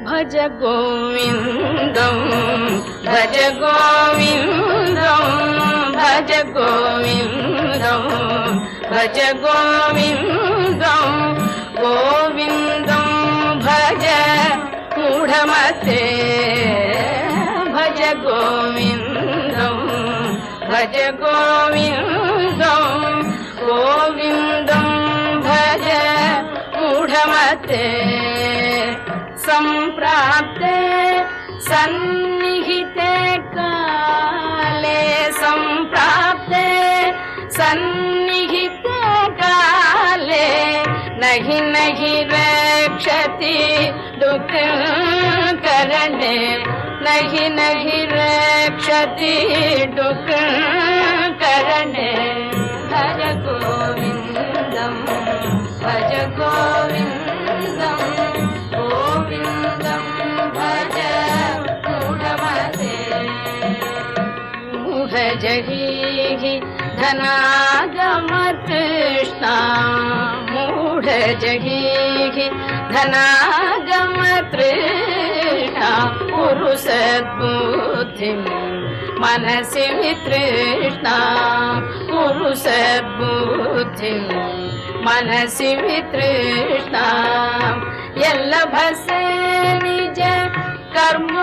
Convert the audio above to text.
भज गोविन्दं भज गोविन्दं भज गोविन्दं भज गोविन्दं गोविन्दं भज मूढमते भज गोविन्दं भज गोविन्दं गोविन्दं भज मूढमते सम्प्राप्ते सन्निहिते काले सम्प्राप्ते सन्निहिते काले नहि नहि रक्षति दुःखकरणे नहि नहि रक्षति दुःखकरणे भज गोविन्दं भज गोविन्दं गोविन्दं भज मूढमते मूढजहि धनागमतृष्णा मूढजहि धनागमतृष्णा कुरु सद्बुद्धिं मनसि वितृष्णा कुरु सद्बुद्धिं मनसि वितृष्णा यल्लभसे निज कर्म